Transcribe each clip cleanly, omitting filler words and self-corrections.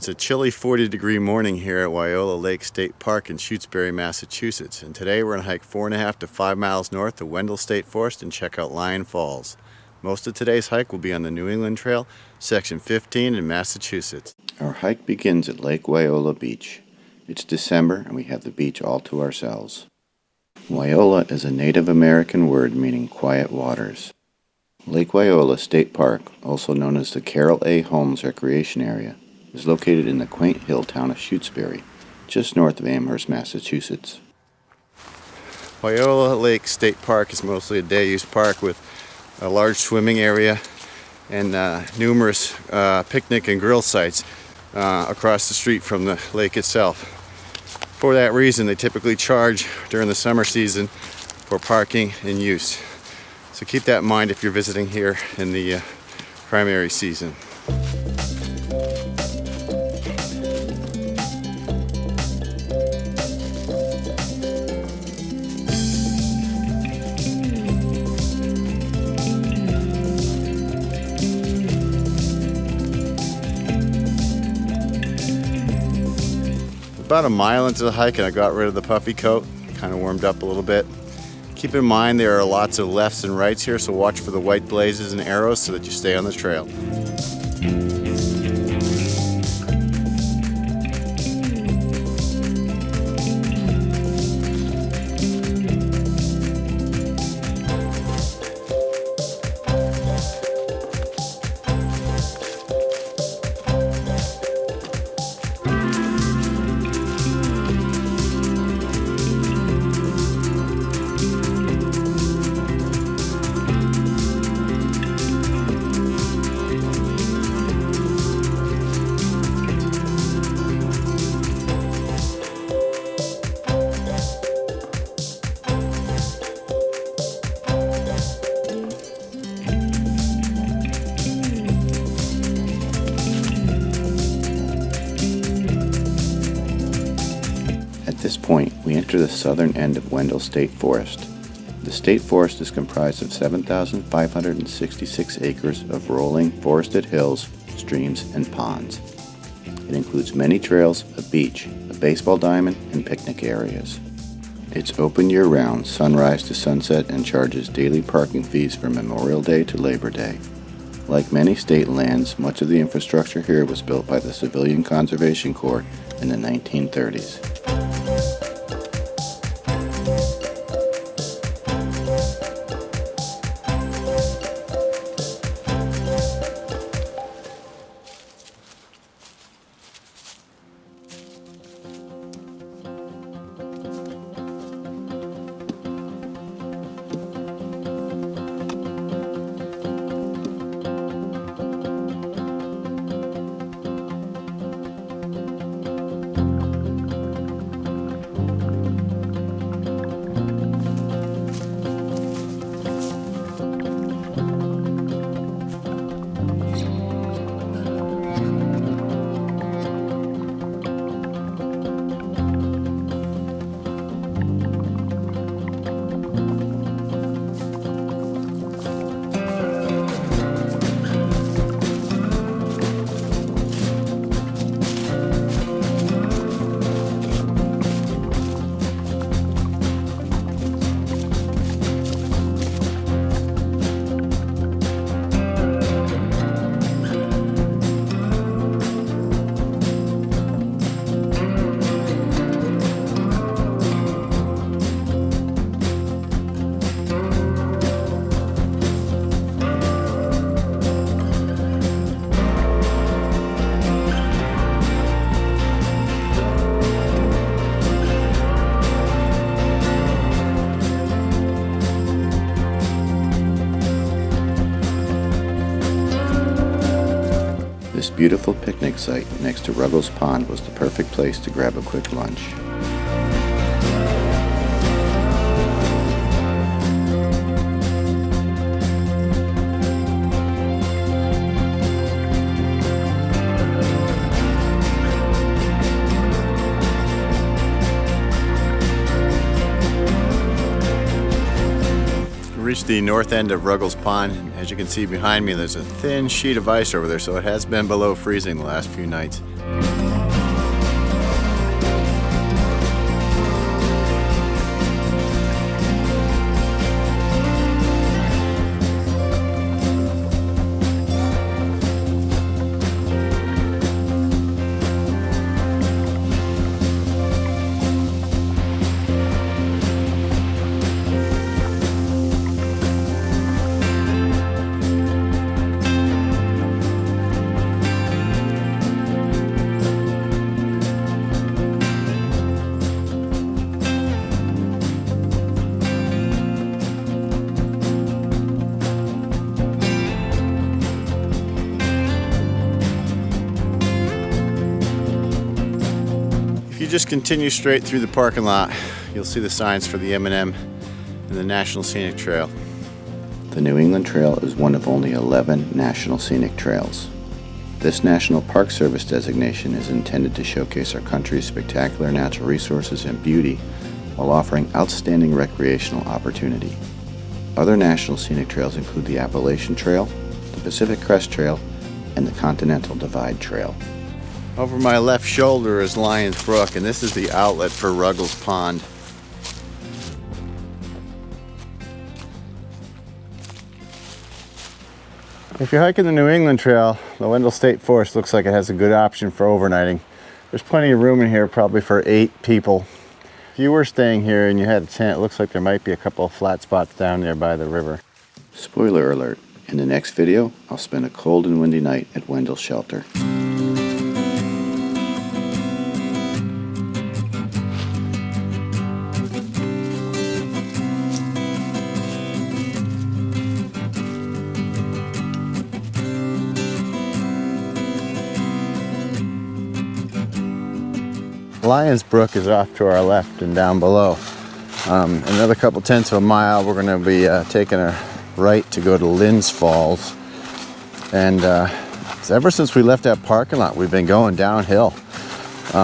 It's a chilly 40-degree morning here at Wyola Lake State Park in Shutesbury, Massachusetts. And today we're going to hike 4.5 to 5 miles north of Wendell State Forest and check out Lyons Falls. Most of today's hike will be on the New England Trail, section 15 in Massachusetts. Our hike begins at Lake Wyola Beach. It's December and we have the beach all to ourselves. Wyola is a Native American word meaning quiet waters. Lake Wyola State Park, also known as the Carroll A. Holmes Recreation Area, is located in the quaint hill town of Shutesbury, just north of Amherst, Massachusetts. Wyola Lake State Park is mostly a day-use park with a large swimming area and numerous picnic and grill sites across the street from the lake itself. For that reason, they typically charge during the summer season for parking and use. So keep that in mind if you're visiting here in the primary season. About a mile into the hike and I got rid of the puffy coat, kind of warmed up a little bit. Keep in mind there are lots of lefts and rights here, so watch for the white blazes and arrows so that you stay on the trail. At this point, we enter the southern end of Wendell State Forest. The state forest is comprised of 7,566 acres of rolling forested hills, streams, and ponds. It includes many trails, a beach, a baseball diamond, and picnic areas. It's open year-round, sunrise to sunset, and charges daily parking fees from Memorial Day to Labor Day. Like many state lands, much of the infrastructure here was built by the Civilian Conservation Corps in the 1930s. This beautiful picnic site next to Ruggles Pond was the perfect place to grab a quick lunch. Reached the north end of Ruggles Pond, and as you can see behind me there's a thin sheet of ice over there, so it has been below freezing the last few nights. just continue straight through the parking lot, you'll see the signs for the M&M and the National Scenic Trail. The New England Trail is one of only 11 National Scenic Trails. This National Park Service designation is intended to showcase our country's spectacular natural resources and beauty while offering outstanding recreational opportunity. Other National Scenic Trails include the Appalachian Trail, the Pacific Crest Trail, and the Continental Divide Trail. Over my left shoulder is Lyons Brook, and this is the outlet for Ruggles Pond. If you're hiking the New England Trail, the Wendell State Forest looks like it has a good option for overnighting. There's plenty of room in here, probably for 8 people. If you were staying here and you had a tent, it looks like there might be a couple of flat spots down there by the river. Spoiler alert, in the next video, I'll spend a cold and windy night at Wendell Shelter. Lyons Brook is off to our left and down below. Another couple tenths of a mile, we're going to be taking a right to go to Lynn's Falls. And ever since we left that parking lot, we've been going downhill,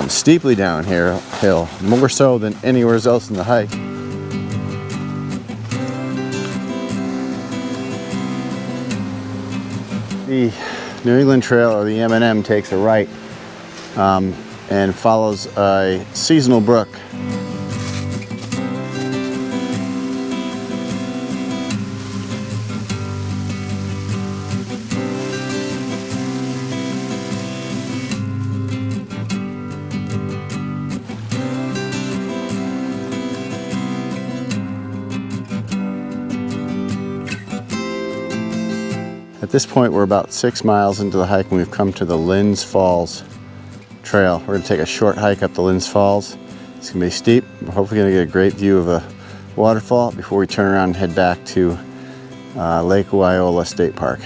steeply downhill, more so than anywhere else in the hike. The New England Trail, or the M&M, takes a right and follows a seasonal brook. At this point, we're about 6 miles into the hike and we've come to the Lynn's Falls Trail. We're going to take a short hike up the Lynn's Falls. It's going to be steep. We're hopefully going to get a great view of a waterfall before we turn around and head back to Lake Wyola State Park.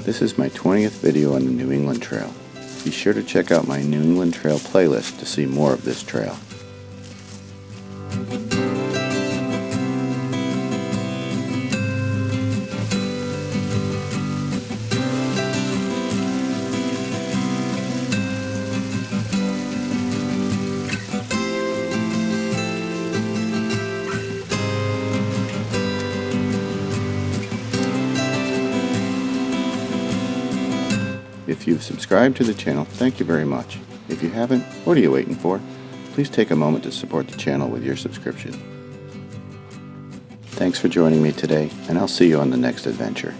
This is my 20th video on the New England Trail. Be sure to check out my New England Trail playlist to see more of this trail. If you've subscribed to the channel, thank you very much. If you haven't, what are you waiting for? Please take a moment to support the channel with your subscription. Thanks for joining me today, and I'll see you on the next adventure.